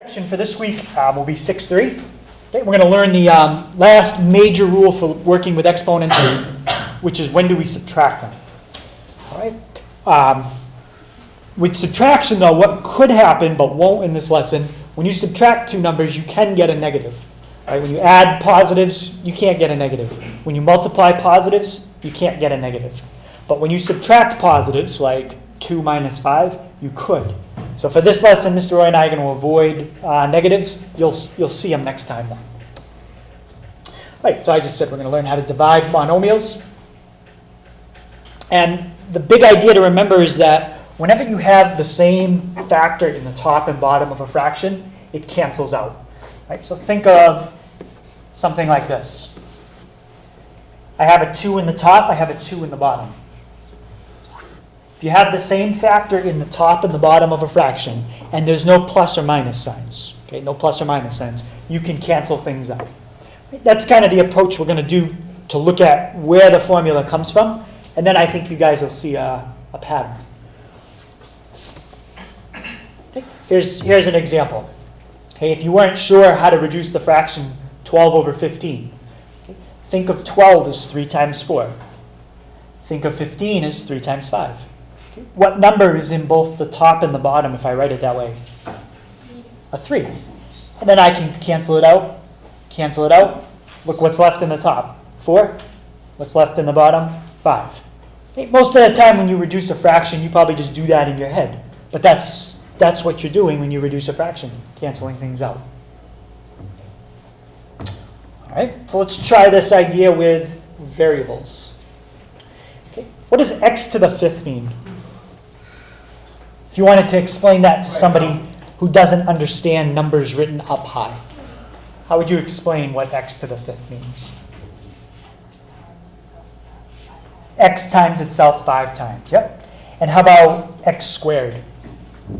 For this week will be 6.3. Okay, we're going to learn the last major rule for working with exponents, which is when do we subtract them. All right. With subtraction, though, what could happen but won't in this lesson, when you subtract two numbers, you can get a negative. All right, when you add positives, you can't get a negative. When you multiply positives, you can't get a negative. But when you subtract positives, like 2 minus 5, you could. So for this lesson, Mr. Roy and I are going to avoid negatives. You'll see them next time. All right, so I just said we're going to learn how to divide monomials. And the big idea to remember is that whenever you have the same factor in the top and bottom of a fraction, it cancels out. Right? So think of something like this. I have a 2 in the top, I have a 2 in the bottom. If you have the same factor in the top and the bottom of a fraction, and there's no plus or minus signs, okay, no plus or minus signs, you can cancel things out. That's kind of the approach we're going to do to look at where the formula comes from, and then I think you guys will see a pattern. Okay. Here's an example. Okay, if you weren't sure how to reduce the fraction 12 over 15, okay, think of 12 as 3 times 4. Think of 15 as 3 times 5. What number is in both the top and the bottom if I write it that way? A 3. And then I can cancel it out. Cancel it out. Look what's left in the top. 4. What's left in the bottom? 5. Okay, most of the time when you reduce a fraction, you probably just do that in your head. But that's what you're doing when you reduce a fraction, canceling things out. All right, so let's try this idea with variables. Okay, what does x to the 5th mean? If you wanted to explain that to somebody who doesn't understand numbers written up high, how would you explain what x to the 5th means? X times itself 5 times, yep. And how about x squared?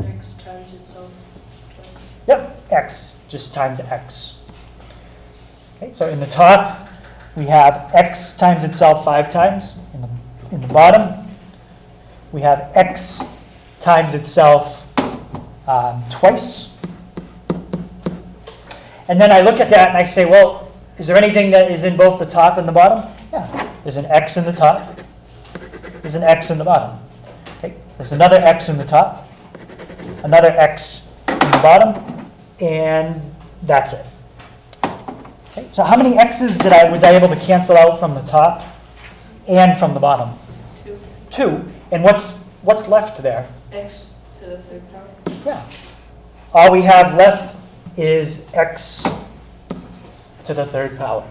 X times itself twice. Yep, x just times x. Okay, so in the top, we have x times itself 5 times. In the bottom, we have x times itself twice. And then I look at that and I say, well, is there anything that is in both the top and the bottom? Yeah, there's an x in the top. There's an x in the bottom. Okay, there's another x in the top, another x in the bottom, and that's it. Okay, so how many x's was I able to cancel out from the top and from the bottom? 2. 2. And what's left there? X to the 3rd power. Yeah. All we have left is x to the 3rd power.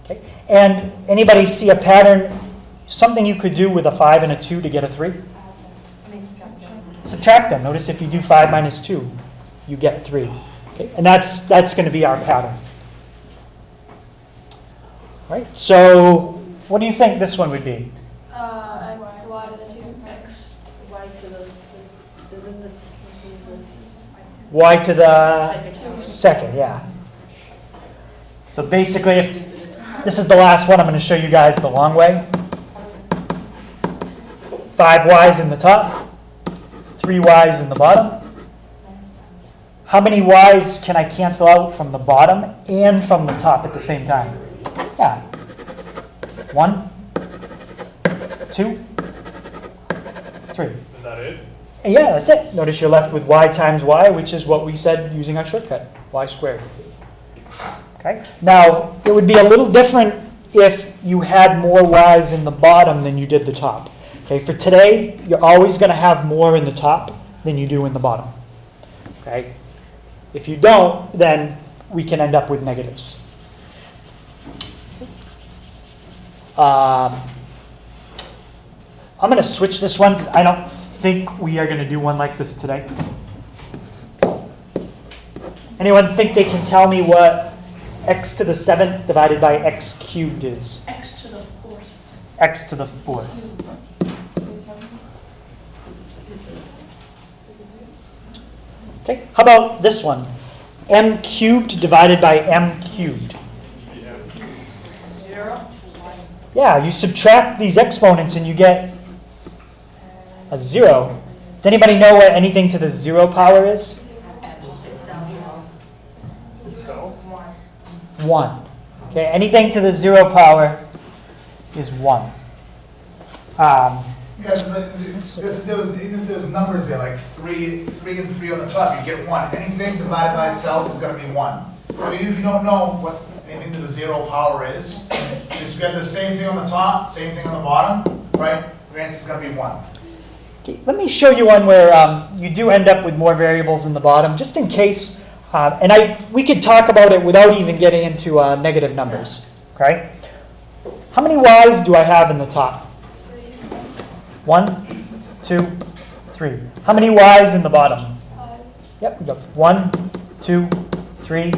Okay. And anybody see a pattern, something you could do with a 5 and a 2 to get a 3? Subtract them. Notice if you do 5 minus 2, you get 3. Okay. And that's going to be our pattern. All right. So what do you think this one would be? Y to the second, yeah. So basically, if this is the last one, I'm going to show you guys the long way. 5 y's in the top, 3 y's in the bottom. How many y's can I cancel out from the bottom and from the top at the same time? Yeah. 1, 2, 3. Is that it? Yeah, that's it. Notice you're left with y times y, which is what we said using our shortcut, y squared. Okay. Now, it would be a little different if you had more y's in the bottom than you did the top. Okay. For today, you're always going to have more in the top than you do in the bottom. Okay. If you don't, then we can end up with negatives. I'm going to switch this one because I don't think we are going to do one like this today. Anyone think they can tell me what x to the 7th divided by x cubed is? X to the 4th. X to the 4th. Okay, how about this one? M cubed divided by m cubed. 0. Yeah, you subtract these exponents and you get a 0. Does anybody know what anything to the 0 power is? So 1. Okay, anything to the 0 power is 1. yeah, there's numbers there, like 3 and 3 on the top, you get 1. Anything divided by itself is going to be 1. I mean, if you don't know what anything to the 0 power is, you just get the same thing on the top, same thing on the bottom, right? Your answer is going to be 1. Okay, let me show you one where you do end up with more variables in the bottom, just in case. We could talk about it without even getting into negative numbers. Okay? How many y's do I have in the top? 1, 2, 3. How many y's in the bottom? 5. Yep, we got 1, 2, 3,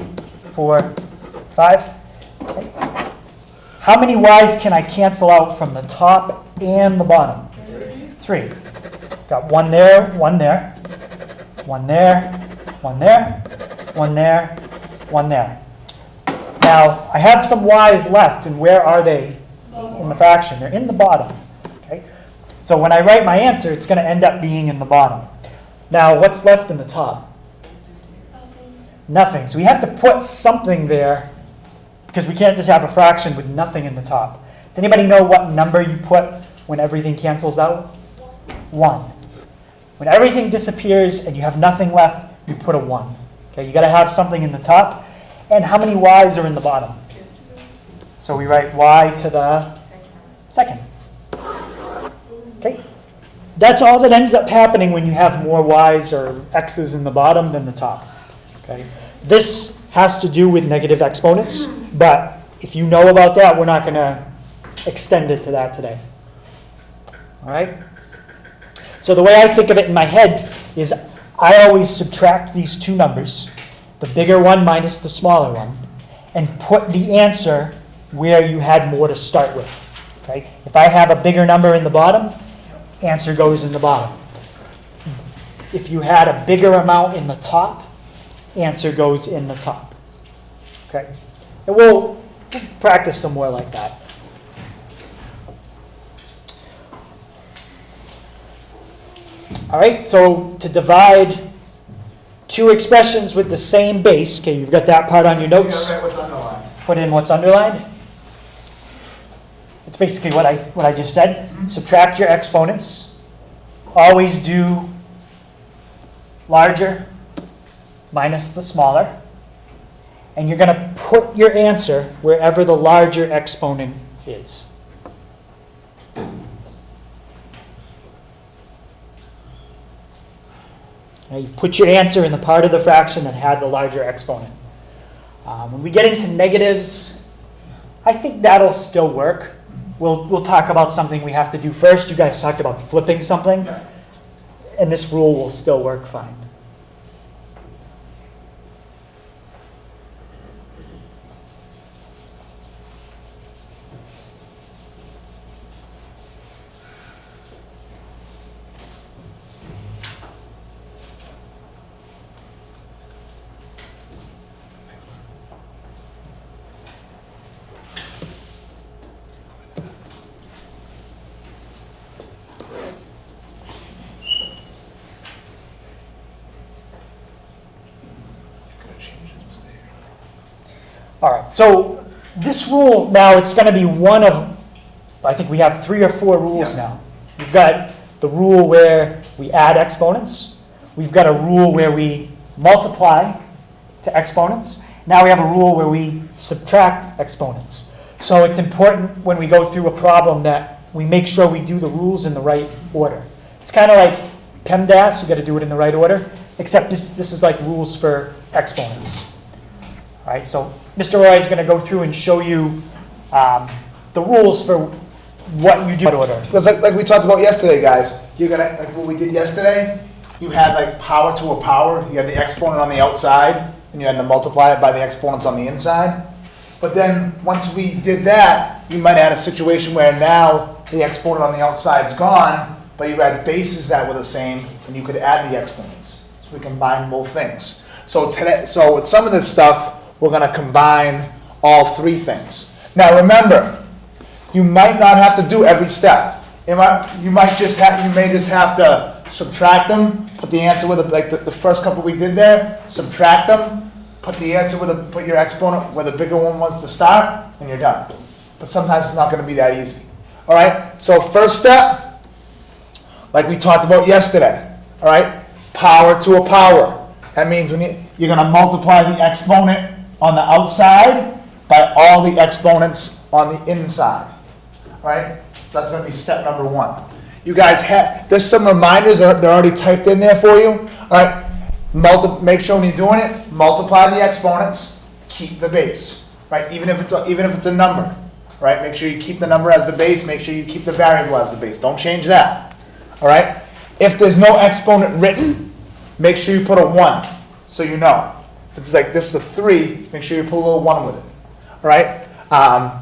4, 5. Okay. How many y's can I cancel out from the top and the bottom? 3. Got 1 there, 1 there, 1 there, 1 there, 1 there, 1 there. Now, I have some y's left, and where are they in the fraction? They're in the bottom. Okay? So when I write my answer, it's going to end up being in the bottom. Now, what's left in the top? Nothing. So we have to put something there, because we can't just have a fraction with nothing in the top. Does anybody know what number you put when everything cancels out? 1. When everything disappears and you have nothing left, you put a 1. Okay, you got to have something in the top. And how many y's are in the bottom? So we write y to the second. Okay, that's all that ends up happening when you have more y's or x's in the bottom than the top. Okay, this has to do with negative exponents, but if you know about that, we're not going to extend it to that today. All right? So the way I think of it in my head is I always subtract these two numbers, the bigger one minus the smaller one, and put the answer where you had more to start with. Okay? If I have a bigger number in the bottom, answer goes in the bottom. If you had a bigger amount in the top, answer goes in the top. Okay? And we'll practice some more like that. All right, so to divide two expressions with the same base, okay, you've got that part on your notes. Yeah, right, what's underlined? Put in what's underlined. It's basically what I just said. Mm-hmm. Subtract your exponents. Always do larger minus the smaller. And you're going to put your answer wherever the larger exponent is. Now you put your answer in the part of the fraction that had the larger exponent. When we get into negatives, I think that'll still work. We'll talk about something we have to do first. You guys talked about flipping something, and this rule will still work fine. All right, so this rule now, it's going to be one of, I think we have 3 or 4 rules now. We've got the rule where we add exponents. We've got a rule where we multiply to exponents. Now we have a rule where we subtract exponents. So it's important when we go through a problem that we make sure we do the rules in the right order. It's kind of like PEMDAS, you got to do it in the right order, except this is like rules for exponents. All right, so Mr. Roy is going to go through and show you the rules for what you do in order. Because like we talked about yesterday, guys, you're gonna, like what we did yesterday, you had like power to a power. You had the exponent on the outside, and you had to multiply it by the exponents on the inside. But then once we did that, you might have had a situation where now the exponent on the outside is gone, but you had bases that were the same, and you could add the exponents. So we combined both things. So today, so with some of this stuff, we're going to combine all 3 things. Now remember, you might not have to do every step. You may just have to subtract them, put the answer with like the first couple we did there, subtract them, put the answer put your exponent where the bigger one was to start, and you're done. But sometimes it's not going to be that easy. All right, so first step, like we talked about yesterday, all right, power to a power. That means when you're going to multiply the exponent on the outside by all the exponents on the inside. All right, so that's going to be step number one. You guys there's some reminders that are already typed in there for you. All right, make sure when you're doing it, multiply the exponents, keep the base. Right, even if it's a number. Right, make sure you keep the number as the base. Make sure you keep the variable as the base. Don't change that. All right. If there's no exponent written, make sure you put a 1, so you know. If it's like this is a 3, make sure you put a little 1 with it. All right.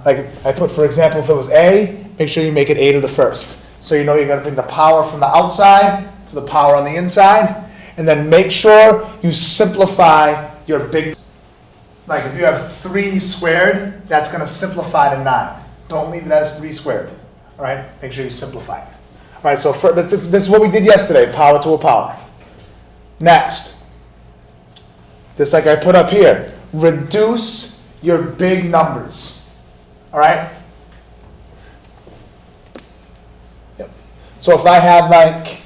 Like I put, for example, if it was a, make sure you make it a to the first, so you know you're going to bring the power from the outside to the power on the inside, and then make sure you simplify your big. Like if you have 3 squared, that's going to simplify to 9. Don't leave it as 3 squared. All right? Make sure you simplify it. All right, so this is what we did yesterday, power to a power. Next, just like I put up here, reduce your big numbers. All right? Yep. So if I had like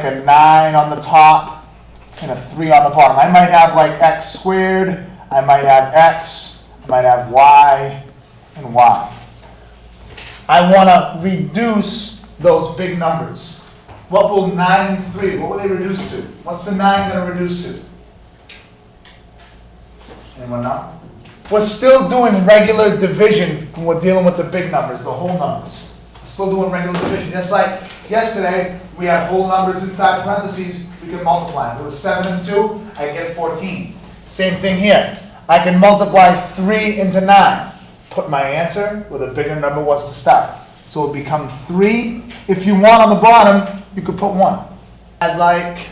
a 9 on the top, and a 3 on the bottom. I might have like x squared, I might have x, I might have y, and y. I want to reduce those big numbers. What will 9 and 3, what will they reduce to? What's the 9 going to reduce to? Anyone know? We're still doing regular division when we're dealing with the big numbers, the whole numbers. We're still doing regular division. Just like yesterday, we had whole numbers inside parentheses. We can multiply. If it was 7 and 2, I get 14. Same thing here. I can multiply 3 into 9. Put my answer where the bigger number was to start. So it become 3. If you want on the bottom, you could put 1. I'd like,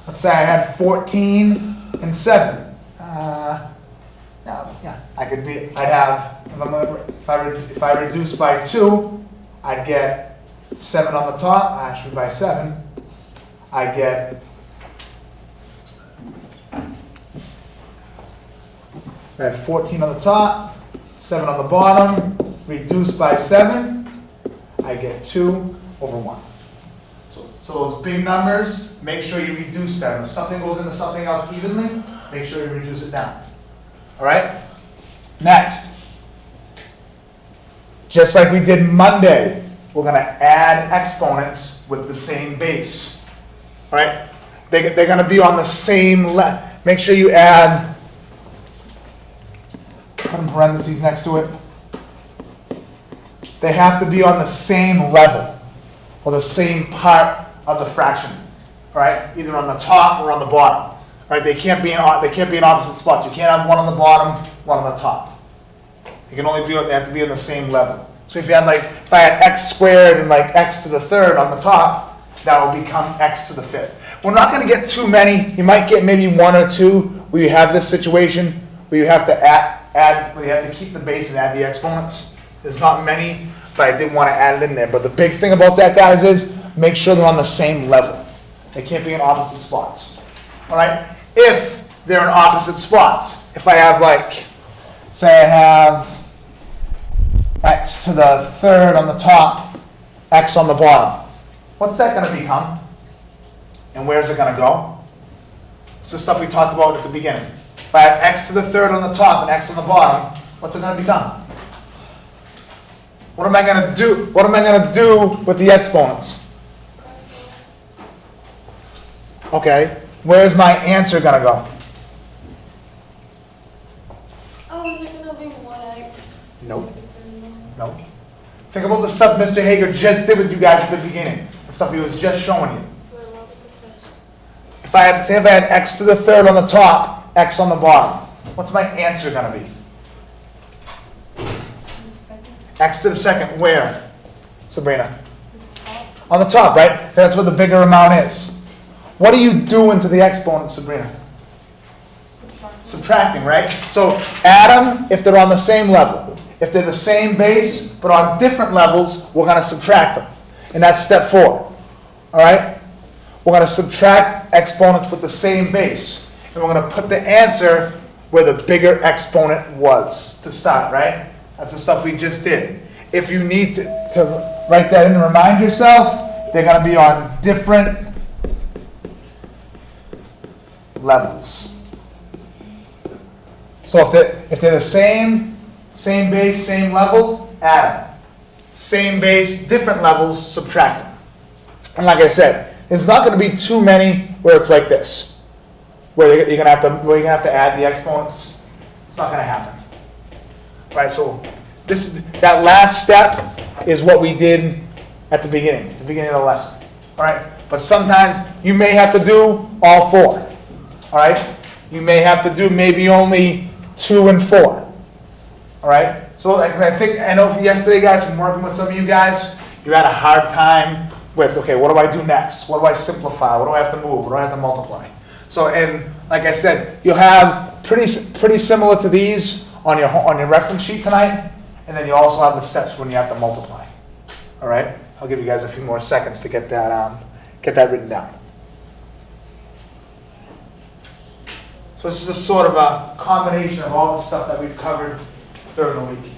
let's say I had 14 and 7. I'd have, if I reduce by 2, I'd get 7 on the top, actually by 7. I get, I have 14 on the top, 7 on the bottom, reduced by 7, I get 2 over 1. So those big numbers, make sure you reduce them. If something goes into something else evenly, make sure you reduce it down. All right? Next, just like we did Monday, we're going to add exponents with the same base. All right? They're going to be on the same level. Make sure you add, put in parentheses next to it. They have to be on the same level or the same part of the fraction. All right? Either on the top or on the bottom. All right? They can't be in opposite spots. You can't have one on the bottom, one on the top. They have to be on the same level. So if you had if I had x squared and x to the third on the top, that will become x to the fifth. We're not going to get too many. You might get maybe 1 or 2 where you have this situation where you have to where you have to keep the base and add the exponents. There's not many, but I did want to add it in there. But the big thing about that, guys, is make sure they're on the same level. They can't be in opposite spots. All right? If they're in opposite spots, if I have say I have x to the third on the top, x on the bottom. What's that going to become? And where's it going to go? It's the stuff we talked about at the beginning. If I have x to the third on the top and x on the bottom, what's it going to become? What am I going to do? What am I going to do with the exponents? Okay, where's my answer going to go? Oh, is it going to be 1x? Nope. Nope. Think about the stuff Mr. Hager just did with you guys at the beginning. The stuff he was just showing you. If I had x to the third on the top, x on the bottom, what's my answer going to be? X to the second, where? Sabrina? On the top, right? That's where the bigger amount is. What are you doing to the exponents, Sabrina? Subtracting, right? So add them if they're on the same level. If they're the same base, but on different levels, we're going to subtract them. And that's step 4. All right? We're going to subtract exponents with the same base. and we're going to put the answer where the bigger exponent was to start, right? That's the stuff we just did. If you need to write that in and remind yourself, they're going to be on different levels. So if they're the same base, same level, add them. Same base, different levels, subtract them. And like I said, there's not going to be too many where it's like this, where you're going to have to add the exponents. It's not going to happen. Right? So that last step is what we did at the beginning of the lesson. All right? But sometimes you may have to do all four. All right? You may have to do maybe only 2 and 4. All right? So I know yesterday, guys, from working with some of you guys, you had a hard time with, okay, what do I do next? What do I simplify? What do I have to move? What do I have to multiply? So, and like I said, you'll have pretty similar to these on your reference sheet tonight, and then you also have the steps when you have to multiply. All right? I'll give you guys a few more seconds to get that written down. So this is a sort of a combination of all the stuff that we've covered during the week.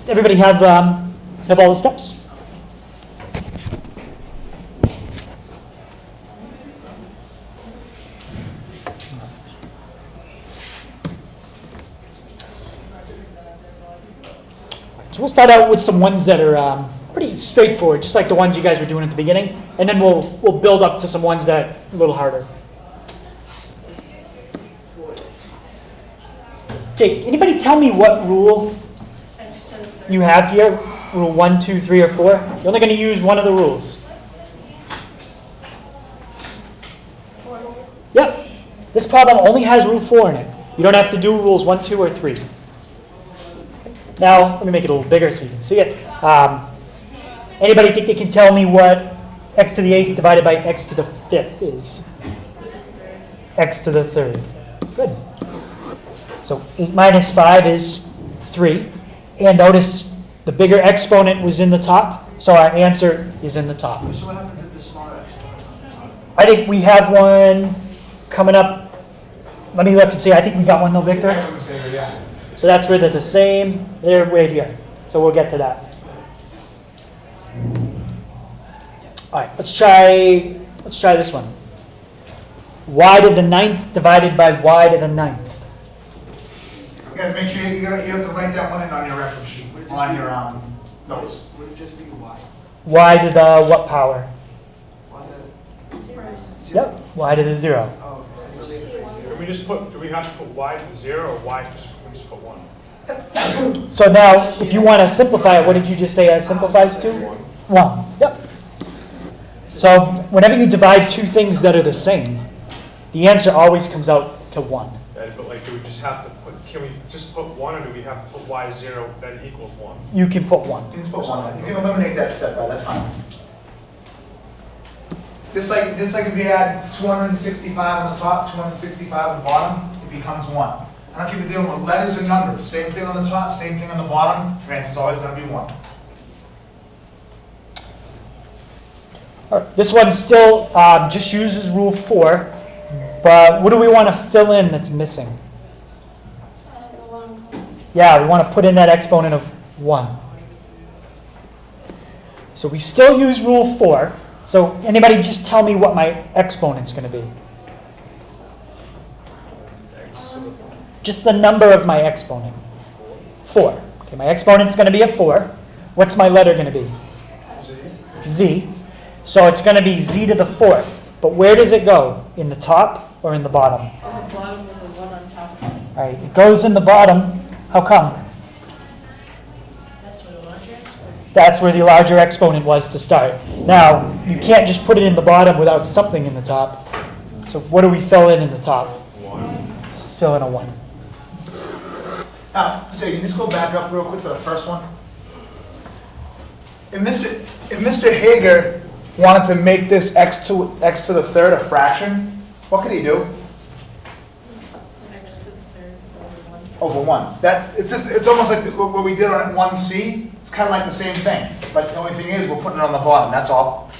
Everybody have all the steps? So we'll start out with some ones that are pretty straightforward, just like the ones you guys were doing at the beginning, and then we'll build up to some ones that are a little harder. Okay, anybody tell me what rule you have here? Rule 1, 2, 3, or 4? You're only going to use one of the rules. Yep. This problem only has rule 4 in it. You don't have to do rules 1, 2, or 3. Now, let me make it a little bigger so you can see it. Anybody think they can tell me what x to the 8th divided by x to the 5th is? X to the 3rd. Good. So 8 minus 5 is 3. And notice the bigger exponent was in the top, so our answer is in the top. So what happens if the smaller exponent on the top? I think we have one coming up. Let me look and see. I think we got one though, Victor. Yeah. So that's where they're the same. They're right here. So we'll get to that. All right, let's try this one. Y to the 9th divided by y to the 9th. Guys, make sure you have to write that one in on your reference sheet, on your notes. Would it just be y? Y to the what power? Y to 0? Yep, y to the 0. Oh, okay. Can we just put, do we have to put y to 0 or y just, we just put 1? So now, if you want to simplify it, what did you just say that simplifies to? 1. Yep. So whenever you divide two things that are the same, the answer always comes out to 1. But like, do we just have to put, can we just put 1 or do we have to put y 0 that equals 1? You can put 1. You can just put one. You can eliminate that step, that's fine. Just like if you had 265 on the top, 265 on the bottom, it becomes 1. I don't care if you're dealing with letters or numbers. Same thing on the top, same thing on the bottom. Your answer's always going to be 1. All right, this one still just uses rule 4, but what do we want to fill in that's missing? The one. Yeah, we want to put in that exponent of 1. So we still use rule 4. So anybody just tell me what my exponent's going to be? Just the number of my exponent. 4. Okay, my exponent's going to be a 4. What's my letter going to be? Z. So it's going to be z to the 4th. But where does it go? In the top or in the bottom? On the bottom with a 1 on top. All right, it goes in the bottom. How come? That's where the larger exponent. That's where the larger exponent was to start. Now, you can't just put it in the bottom without something in the top. So what do we fill in the top? 1. Let's fill in a 1. So you can just go back up real quick to the first one. If Mr. Hager wanted to make this x to the third a fraction, what could he do? X to the third Over 1. It's almost like what we did on 1C. It's kind of like the same thing. But the only thing is we're putting it on the bottom. That's all.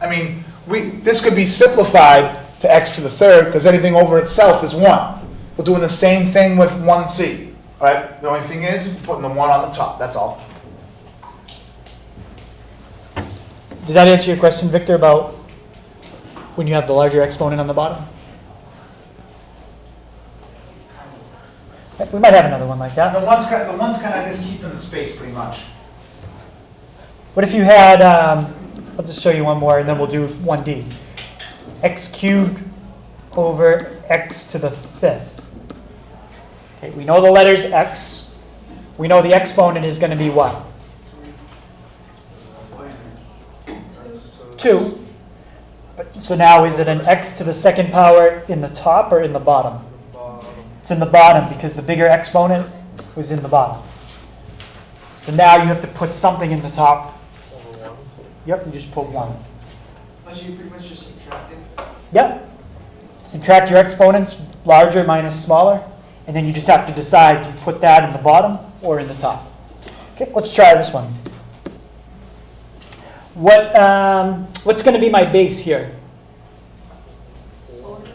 I mean, this could be simplified to x to the third because anything over itself is 1. We're doing the same thing with 1C. All right? The only thing is we're putting the 1 on the top. That's all. Does that answer your question, Victor, about when you have the larger exponent on the bottom? We might have another one like that. The one's kind of just keeping the space pretty much. What if you had, I'll just show you one more and then we'll do 1D. X cubed over x to the fifth. Okay, we know the letter's x. We know the exponent is going to be what? 2. So now is it an x to the second power in the top or in the bottom? It's in the bottom because the bigger exponent was in the bottom. So now you have to put something in the top. Yep, you just put 1. Unless you pretty much just subtract it. Yep. Subtract your exponents, larger minus smaller, and then you just have to decide, do you put that in the bottom or in the top? Okay, let's try this one. What's going to be my base here?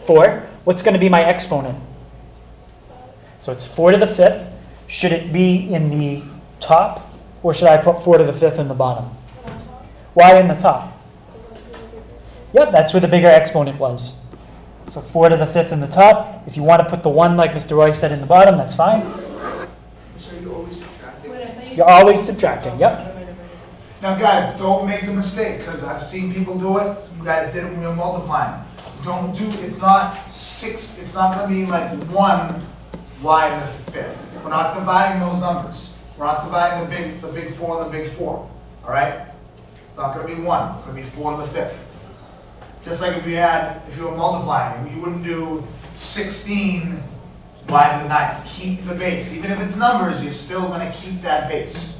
4. What's going to be my exponent? So it's 4 to the fifth. Should it be in the top, or should I put 4 to the fifth in the bottom? Why in the top? Yep, that's where the bigger exponent was. So 4 to the fifth in the top. If you want to put the 1, like Mr. Roy said, in the bottom, that's fine. So you always subtract it. You're always subtracting, yep. Now, guys, don't make the mistake because I've seen people do it. You guys did it when we were multiplying. Don't do. It's not 6. It's not going to be like 1 y to the fifth. We're not dividing those numbers. We're not dividing the big 4 and the big 4. All right? It's not going to be 1. It's going to be 4 to the fifth. Just like if you were multiplying, you wouldn't do 16 y to the ninth. Keep the base. Even if it's numbers, you're still going to keep that base.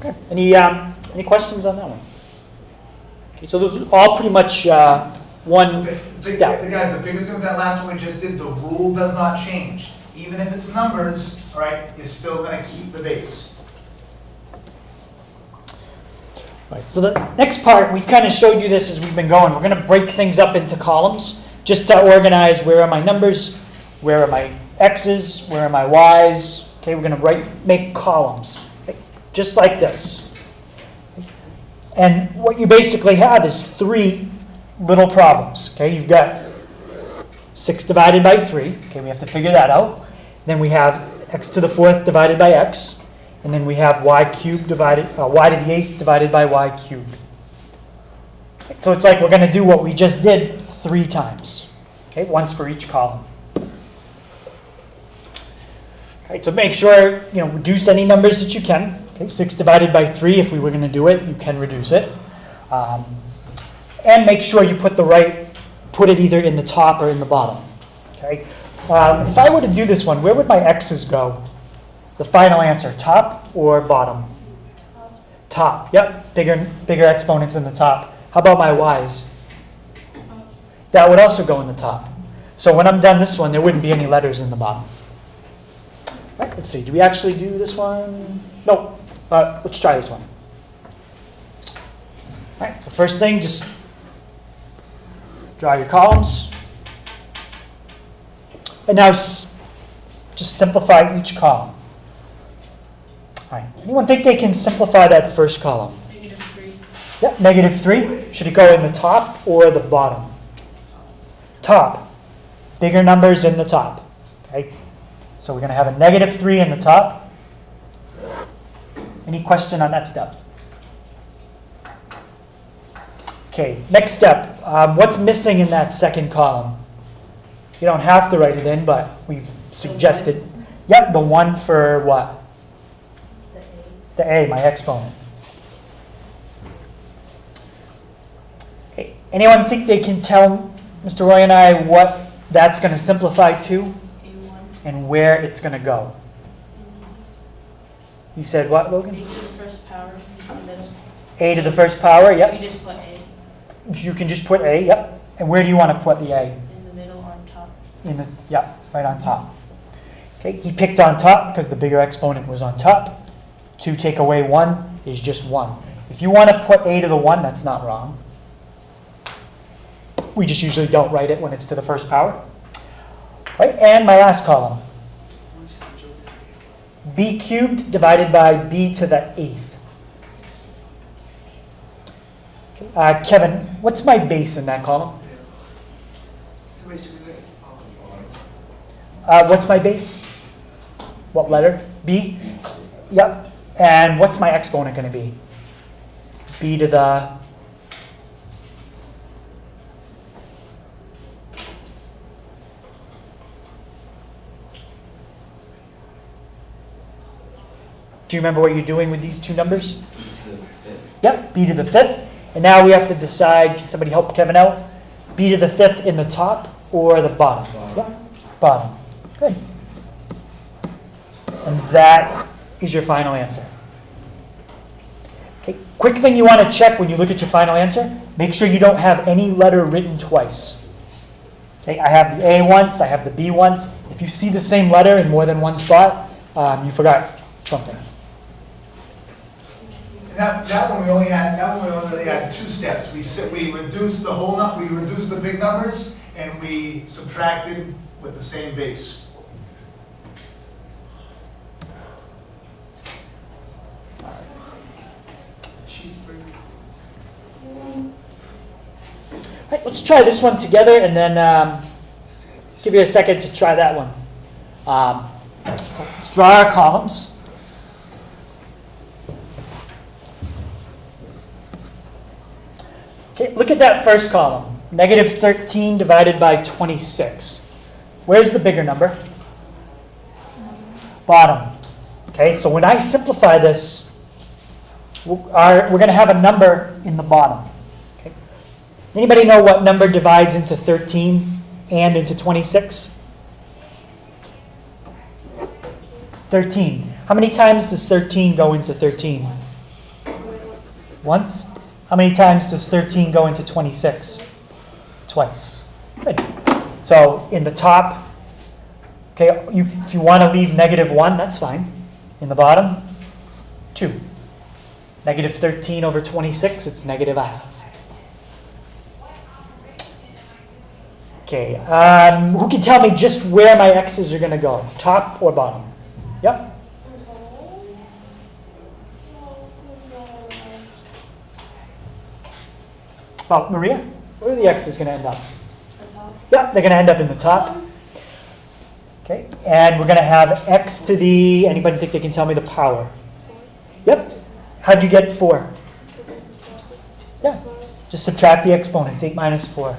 Okay. Any questions on that one? Okay, so those are all pretty much one step. Guys, the biggest thing with that last one we just did, the rule does not change. Even if it's numbers, all right, you're still going to keep the base. Right, so the next part, we've kind of showed you this as we've been going. We're going to break things up into columns just to organize where are my numbers, where are my x's, where are my y's. Okay, we're going to make columns, okay, just like this. And what you basically have is 3 little problems. Okay, you've got 6 divided by 3. Okay, we have to figure that out. Then we have x to the 4th divided by x. And then we have y cubed divided, y to the 8th divided by y cubed. So it's like we're going to do what we just did 3 times. Okay, once for each column. Okay, so make sure, reduce any numbers that you can. Okay, 6 divided by 3, if we were going to do it, you can reduce it. And make sure you put it either in the top or in the bottom. Okay, if I were to do this one, where would my x's go? The final answer, top or bottom? Top. Yep, bigger exponents in the top. How about my y's? That would also go in the top. So when I'm done this one, there wouldn't be any letters in the bottom. Right, let's see. Do we actually do this one? Nope. Let's try this one. All right, so first thing, just draw your columns. And now just simplify each column. All right, anyone think they can simplify that first column? -3. Yep, -3. Should it go in the top or the bottom? Top. Bigger numbers in the top. Okay, so we're going to have a -3 in the top. Any question on that step? Okay, next step. What's missing in that second column? You don't have to write it in, but we've suggested. Yep, the 1 for what? The A, my exponent. Okay, anyone think they can tell Mr. Roy and I what that's going to simplify to? and where it's going to go. You said what, Logan? A to the first power in the middle. A to the first power, You yep. just put A You can just put A, yep. And where do you want to put the A? in the middle on top. Yep, right on top. Okay, he picked on top because the bigger exponent was on top. 2 take away 1 is just 1. If you want to put A to the 1, that's not wrong. We just usually don't write it when it's to the first power. Right, and my last column. B cubed divided by B to the 8th. Okay, Kevin, what's my base in that column? So basically, like, What's my base? What letter? B? Yep. And what's my exponent going to be? B to the... Do you remember what you're doing with these two numbers? Yep, B to the 5th. And now we have to decide, can somebody help Kevin out? B to the 5th in the top or the bottom? Yep, bottom. Good. And that is your final answer. Okay, quick thing you want to check when you look at your final answer, make sure you don't have any letter written twice. Okay, I have the A once, I have the B once. If you see the same letter in more than one spot, you forgot something. And that one we only had 2 steps. We reduced the we reduced the big numbers, and we subtracted with the same base. All right, let's try this one together, and then give you a second to try that one. So let's draw our columns. Okay, look at that first column. Negative 13 divided by 26. Where's the bigger number? Bottom. Okay, so when I simplify this, we're going to have a number in the bottom. Okay. Anybody know what number divides into 13 and into 26? 13. How many times does 13 go into 13? Once. How many times does 13 go into 26? Twice. Good. So in the top, okay, if you want to leave negative 1, that's fine. In the bottom, 2. Negative 13 over 26, it's negative a half. Okay, who can tell me just where my x's are going to go? Top or bottom? Yep. Oh, Maria, where are the x's going to end up? The top. Yep, they're going to end up in the top. Okay, and we're going to have x to the, anybody think they can tell me the power? Yep. How'd you get 4? Yeah, just subtract the exponents, 8 minus 4.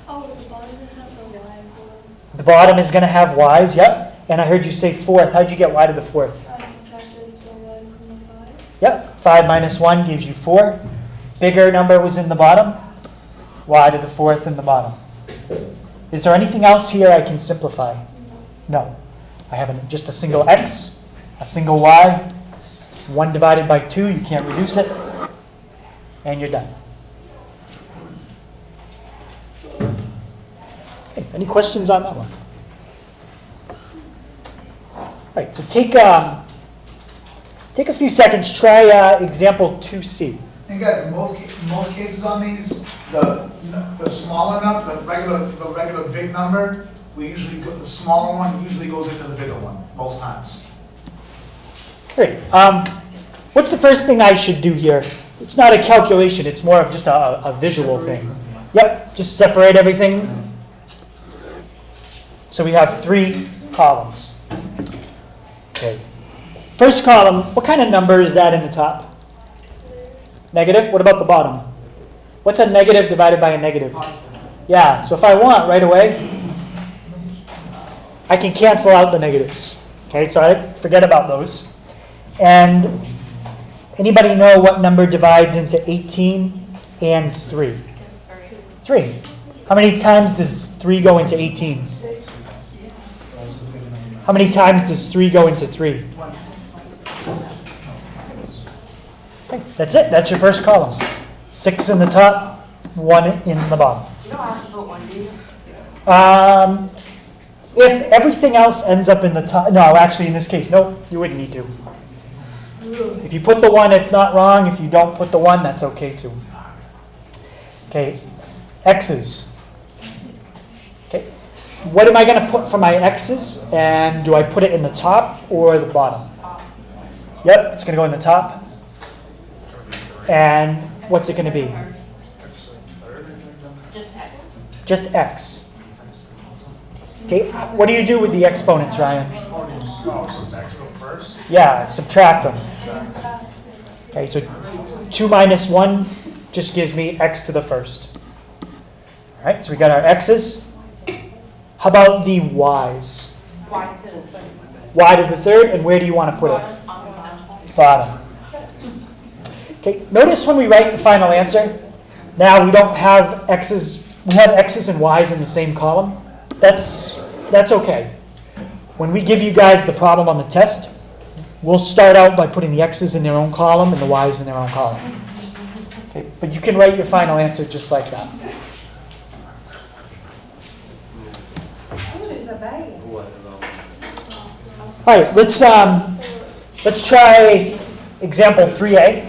Oh, the bottom is going to have the y. The bottom is going to have y's, yep. And I heard you say 4th. How'd you get y to the 4th? I subtracted the y from the 5. Yep, 5 minus 1 gives you 4. Bigger number was in the bottom. Y to the 4th in the bottom. Is there anything else here I can simplify? No. I have just a single x, a single y, 1 divided by 2, you can't reduce it, and you're done. Okay, any questions on that one? All right, so take a few seconds, try example 2C. And guys, in most cases on these, the smaller number, the regular big number, the smaller one usually goes into the bigger one most times. Great. What's the first thing I should do here? It's not a calculation, it's more of just a visual thing. Yep, just separate everything. So we have 3 columns. Okay. First column, what kind of number is that in the top? Negative? What about the bottom? What's a negative divided by a negative? Yeah, so if I want right away, I can cancel out the negatives. Okay, so I forget about those. And anybody know what number divides into 18 and 3? 3. How many times does 3 go into 18? How many times does 3 go into 3? Okay, that's it. That's your first column. 6 in the top, 1 in the bottom. You don't have to put 1, do you? If everything else ends up in the top, no, actually in this case, nope, you wouldn't need to. If you put the 1, it's not wrong. If you don't put the 1, that's okay too. Okay, x's. Okay, what am I going to put for my x's? And do I put it in the top or the bottom? Yep, it's going to go in the top. And what's it going to be? Just X. Just x. Okay, what do you do with the exponents, Ryan? Oh, so it's x go first? Yeah, subtract them. Okay, so 2 minus 1 just gives me x to the first. All right, so we got our x's. How about the y's? Y to the third. Y to the third, and where do you want to put it? On the bottom. Bottom. Okay, notice when we write the final answer, now we don't have x's, we have x's and y's in the same column. That's okay. When we give you guys the problem on the test, we'll start out by putting the x's in their own column and the y's in their own column. Okay, but you can write your final answer just like that. All right, let's try example 3A,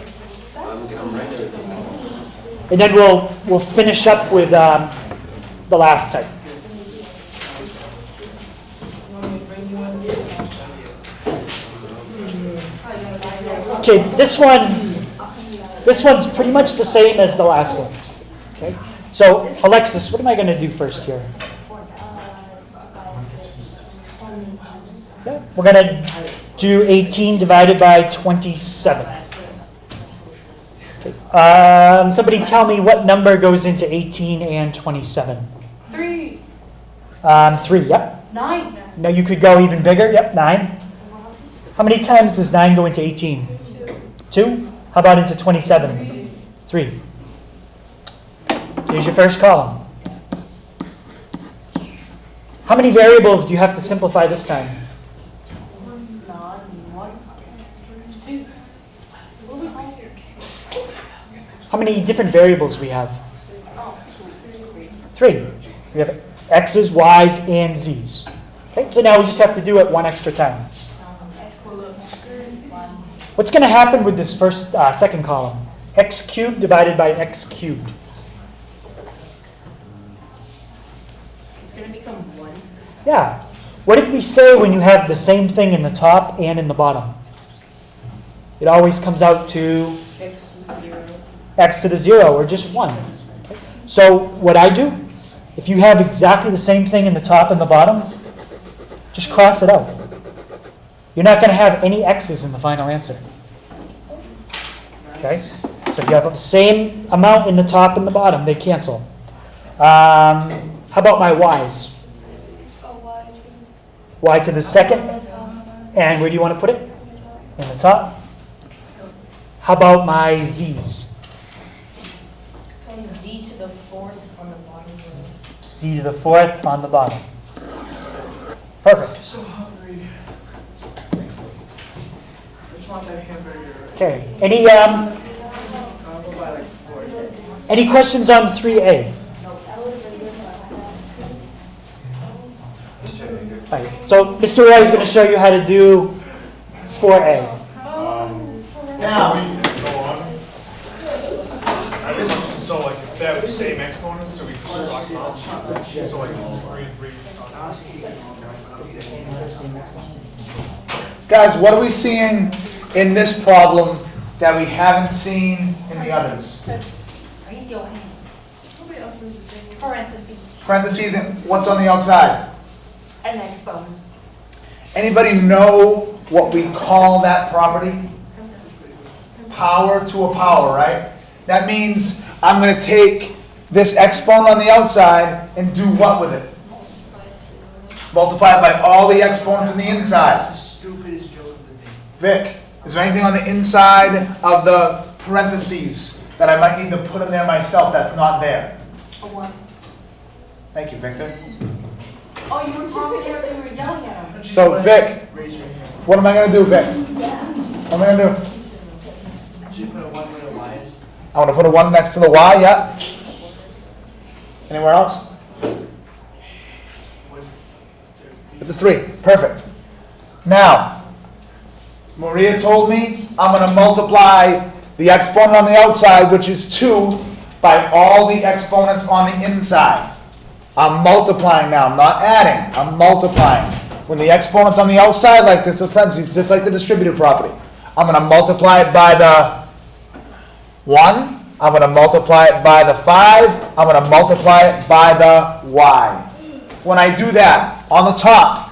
and then we'll finish up with the last type. Okay, this one's pretty much the same as the last one. Okay, so Alexis, what am I going to do first here? Yeah, we're going to do 18 divided by 27. Okay, somebody tell me what number goes into 18 and 27. 3. 3, yep. 9. No, you could go even bigger. Yep, 9. How many times does 9 go into 18? 2. How about into 27? 3. Here's your first column. How many variables do you have to simplify this time? 1. 2. How many different variables we have? 3. We have x's, y's, and z's. Okay, so now we just have to do it one extra time. What's going to happen with this second column? X cubed divided by x cubed. It's going to become 1. Yeah. What did we say when you have the same thing in the top and in the bottom? It always comes out to X 0. x to the 0, or just 1. Okay. So what I do, if you have exactly the same thing in the top and the bottom, just cross it out. You're not going to have any x's in the final answer. Okay? So if you have the same amount in the top and the bottom, they cancel. How about my y's? Y to the second. And where do you want to put it? In the top. How about my z's? Z to the 4th on the bottom. Z to the 4th on the bottom. Perfect. So hungry. I just want that hamburger. Okay. I'll go buy like 4. Any questions on 3A? Right. So Mr. Roy is going to show you how to do 4A. Now, Go on. So like if they have the same exponents, so we can just talk about. So like 3. guys, what are we seeing in this problem that we haven't seen in the others? Raise your hand. Parentheses. Parentheses, and what's on the outside? An exponent. Anybody know what we call that property? Power to a power, right? That means I'm going to take this exponent on the outside and do what with it? Multiply it by all the exponents in the inside. That's the stupidest joke of the day. Vic, is there anything on the inside of the parentheses that I might need to put in there myself that's not there? A 1. Thank you, Victor. Oh, you were talking earlier, you were yelling at him. So Vic, Raise your hand. what am I gonna do, Vic? What am I gonna do? Should put a 1 where the Y is. I want to put a 1 next to the Y, yeah. Anywhere else? At the 3, perfect. Now, Maria told me I'm going to multiply the exponent on the outside, which is 2, by all the exponents on the inside. I'm multiplying now, I'm not adding, I'm multiplying. When the exponent's on the outside, like this, the parentheses, just like the distributive property, I'm going to multiply it by the 1, I'm going to multiply it by the 5, I'm going to multiply it by the Y. When I do that, on the top,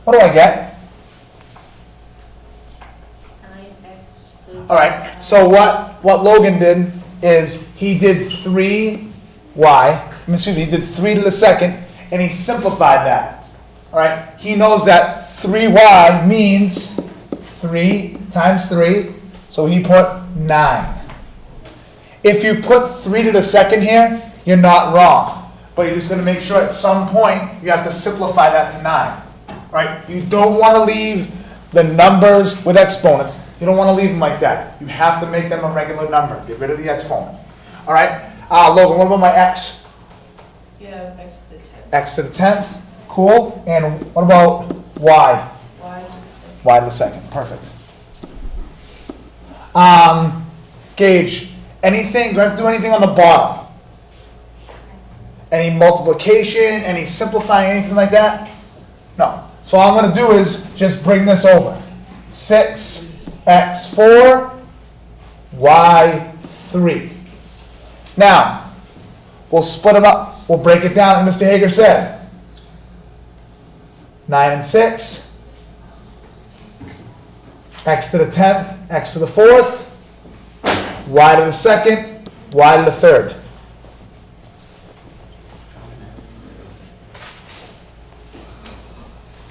what do I get? 9x. All right, so what Logan did is he did 3y, excuse me, he did 3 to the second, and he simplified that. All right, he knows that 3y means 3 times 3, so he put 9. If you put 3 to the second here, you're not wrong, but you're just going to make sure at some point you have to simplify that to 9. Right? You don't want to leave the numbers with exponents. You don't want to leave them like that. You have to make them a regular number. Get rid of the exponent. All right? Logan, what about my x? Yeah, x to the 10. X to the 10th. Cool. And what about y? Y to the 6. Y to the second. Perfect. Gage, anything, do I have to do anything on the bottom? Any multiplication, any simplifying, anything like that? No. So all I'm going to do is just bring this over. 6x4, y3. Now, we'll split them up. We'll break it down like Mr. Hager said. 9 and 6. X to the 10th, x to the 4th, y to the 2nd, y to the 3rd.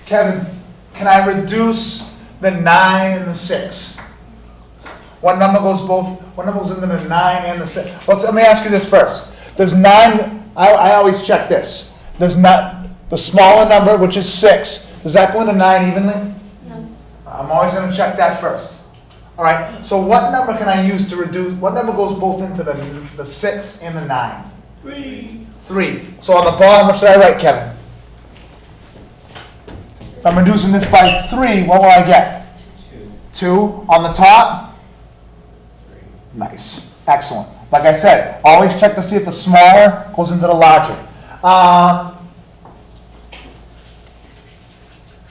Kevin, can I reduce the 9 and the 6? What number goes into the 9 and the 6? Let me ask you this first. Does 9, I always check this. Does not the smaller number, which is 6, does that go into 9 evenly? No. I'm always going to check that first. All right, so what number can I use to reduce, what number goes both into the 6 and the 9? 3. So on the bottom, what should I write, Kevin? If I'm reducing this by 3, what will I get? 2. On the top? Nice. Excellent. Like I said, always check to see if the smaller goes into the larger.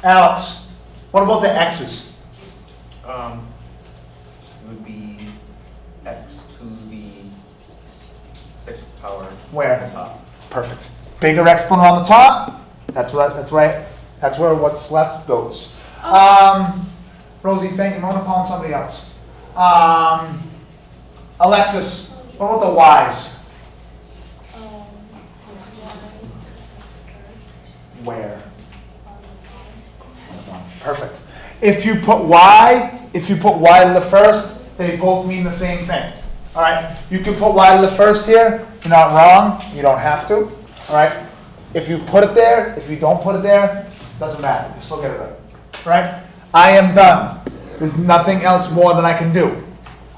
Alex, what about the x's? It would be x to the 6th power. Where? At the top. Perfect. Bigger exponent on the top. That's right. That's where what's left goes. Rosie, thank you. I'm going to call on somebody else. Alexis, what about the y's? Where? Perfect. If you put y to the first, they both mean the same thing. All right. You can put y to the first here. You're not wrong. You don't have to. All right. If you put it there, if you don't put it there, doesn't matter. You still get it right. Right? I am done. There's nothing else more than I can do.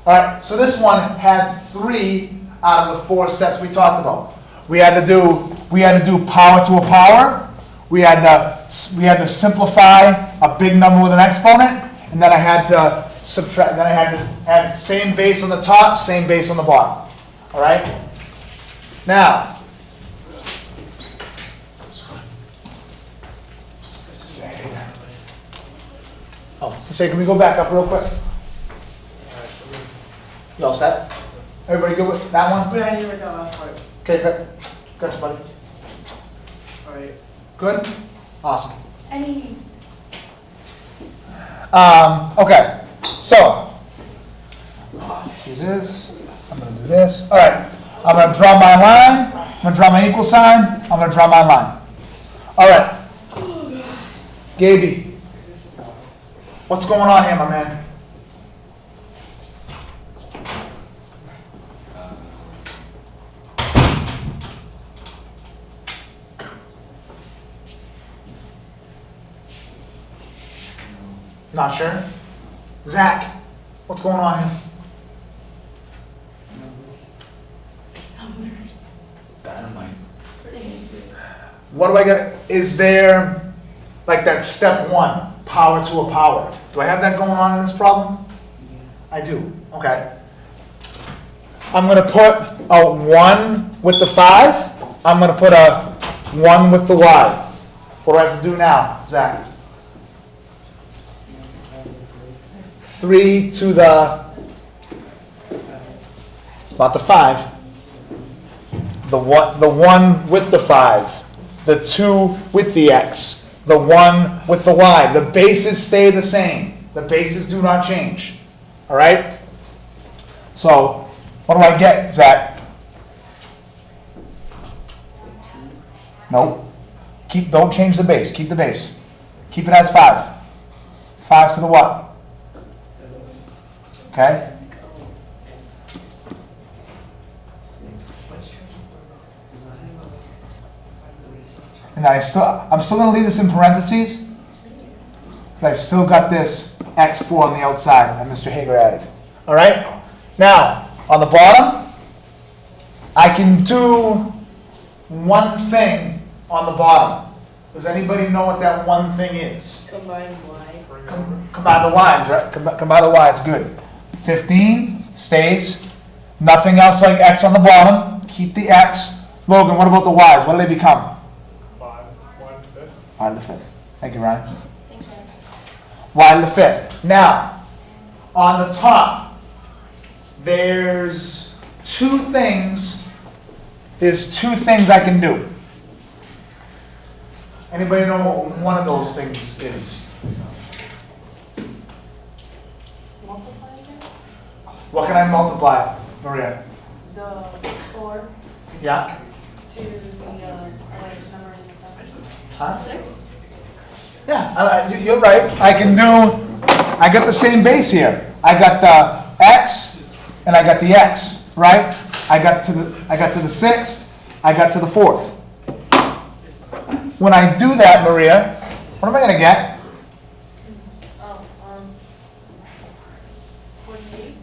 All right. So this one had 3 out of the 4 steps we talked about. We had to do power to a power. We had to simplify a big number with an exponent, and then I had to subtract. Then I had to add same base on the top, same base on the bottom. All right. Now. Oh, say, can we go back up real quick? You all set? Everybody good with that one? Wait, I need to write that last part. Okay, Vic. Gotcha, buddy. Alright. Good? Awesome. Any Okay, so, do this, I'm going to do this. All right, I'm going to draw my line, I'm going to draw my equal sign, I'm going to draw my line. All right, Gaby, what's going on here, my man? Not sure? Zach, what's going on here? Dynamite. What do I get? Is there, like that step one, power to a power? Do I have that going on in this problem? I do. Okay. I'm going to put a 1 with the 5. I'm going to put a 1 with the y. What do I have to do now, Zach? 3 to the, not the 5. The 1 with the 5. The 2 with the x. The 1 with the y. The bases stay the same. The bases do not change. All right? So, what do I get, Zach? Nope. Don't change the base. Keep the base. Keep it as 5. 5 to the what? Okay? And then I'm still going to leave this in parentheses, because I still got this x4 on the outside that Mr. Hager added. All right? Now, on the bottom, I can do one thing on the bottom. Does anybody know what that one thing is? Combine y. Combine the y's, right? Combine the y's, good. 15 stays. Nothing else like x on the bottom. Keep the x. Logan, what about the y's? What do they become? 5, 1/5. Y to the 5th. Thank you, Ryan. Y to the 5th. Now, on the top, there's two things I can do. Anybody know what one of those things is? Multiply again? What can I multiply, Maria? The 4 Yeah? to the, last number in the Huh? 6? Yeah, you're right. I got the same base here. I got the x and I got the x, right? I got to the 6th, I got to the 4th. When I do that, Maria, what am I going to get? Oh, 48?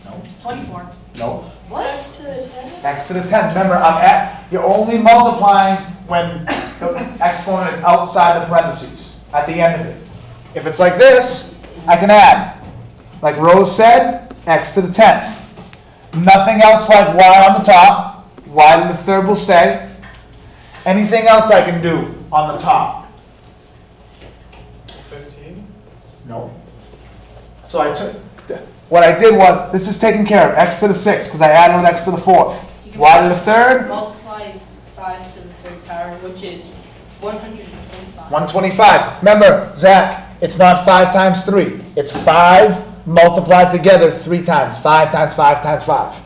No. 24. No. What? X to the 10? X to the 10th. Remember, you're only multiplying when the exponent is outside the parentheses, at the end of it. If it's like this, I can add. Like Rose said, x to the 10th. Nothing else like y on the top. Y to the 3rd will stay. Anything else I can do on the top? 15. No. So what I did was, this is taken care of, x to the 6th, because I added with x to the 4th. Y to the 3rd, Multiply 5 to the 3rd power, which is 125. 125. Remember, Zach, it's not 5 times 3. It's 5 multiplied together 3 times. 5 times 5 times 5.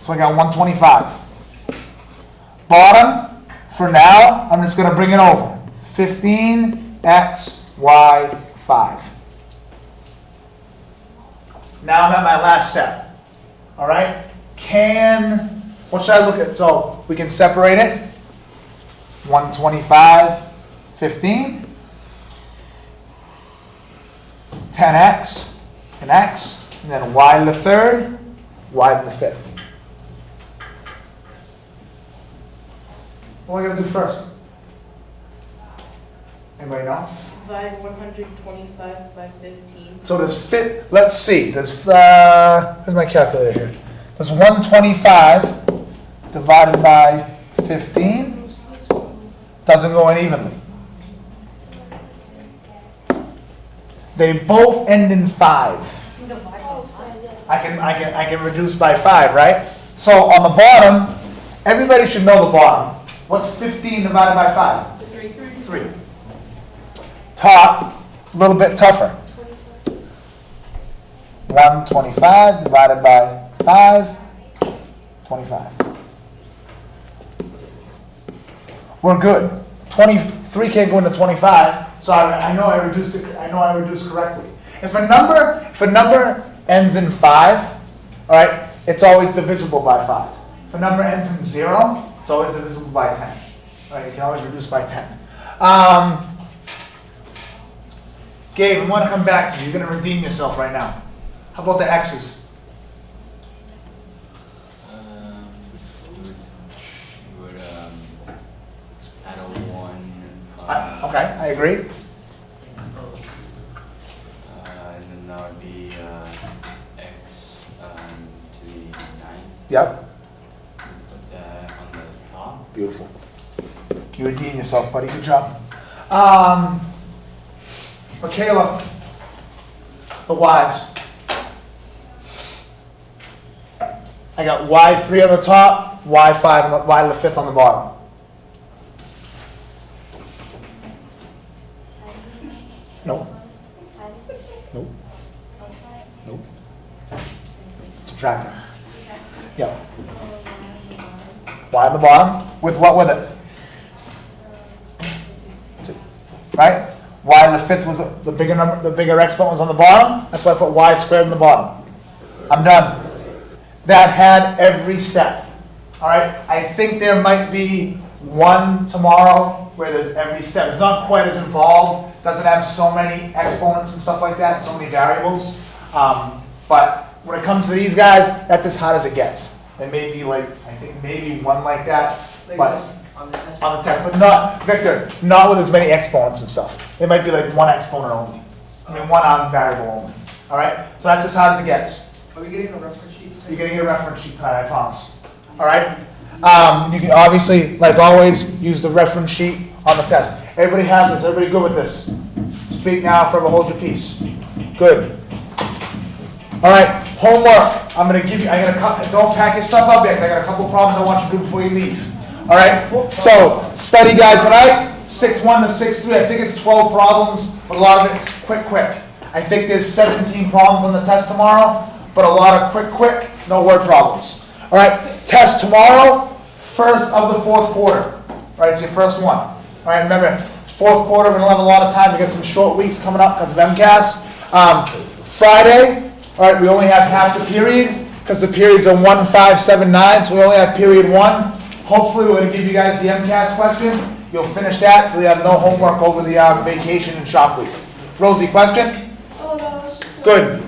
So I got 125. Bottom, for now, I'm just going to bring it over. 15x, y, 5. Now I'm at my last step. All right? What should I look at? So we can separate it. 125, 15. 10x, and x, and then y to the 3rd, y to the 5th. What am I going to do first? Anybody know? Divide 125 by 15. So let's see, here's my calculator here. Does 125 divided by 15 doesn't go in evenly. They both end in 5. I can reduce by 5, right? So on the bottom, everybody should know the bottom. What's 15 divided by 5? 3. Top, a little bit tougher. 125 divided by 5, 25. We're good. 23 can't go into 25, so I know I reduced it. I know I reduced correctly. If a number ends in 5, all right, it's always divisible by 5. If a number ends in 0, it's always divisible by 10. All right, you can always reduce by 10. Gabe, I want to come back to you. You're going to redeem yourself right now. How about the X's? You would add a 1. Okay, I agree. And then that would be x to the 9th. Yep, Put that on the top. beautiful. You redeem yourself, buddy. Good job. Michaela, the Y's. I got Y3 on the top, Y5 on the, Y to the 5th on the bottom. Nope. Nope. Nope. Subtract them. Yep. Y on the bottom, with what with it? 2. Right? Y to the 5th was the bigger number, the bigger exponent was on the bottom. That's why I put Y squared in the bottom. I'm done. That had every step. All right? I think there might be one tomorrow where there's every step. It's not quite as involved. Doesn't have so many exponents and stuff like that, so many variables. But when it comes to these guys, that's as hard as it gets. There may be like, I think maybe one like that, but On the test? on the test, but not, Victor, not with as many exponents and stuff. It might be like one exponent only. I mean, one variable only. All right? So that's as hard as it gets. Are we getting a reference sheet? You're getting a reference sheet tonight, I promise. All right? You can obviously, like always, use the reference sheet on the test. Everybody has this. Everybody good with this? Speak now, forever hold your peace. Good. All right, homework. I'm going to give you, don't pack your stuff up yet, 'cause I got a couple problems I want you to do before you leave. All right? So, study guide tonight, 6-1 to 6-3. I think it's 12 problems, but a lot of it's quick. I think there's 17 problems on the test tomorrow, but a lot of quick, no word problems. All right, test tomorrow, first of the 4th quarter. All right, it's your first one. All right, remember, 4th quarter, we're going to have a lot of time. We got some short weeks coming up because of MCAS. Friday, all right, we only have half the period because the periods are 1, 5, 7, 9, so we only have period 1. Hopefully, we're going to give you guys the MCAS question. You'll finish that so you have no homework over the vacation and shop week. Rosie, question? Oh, no. Good.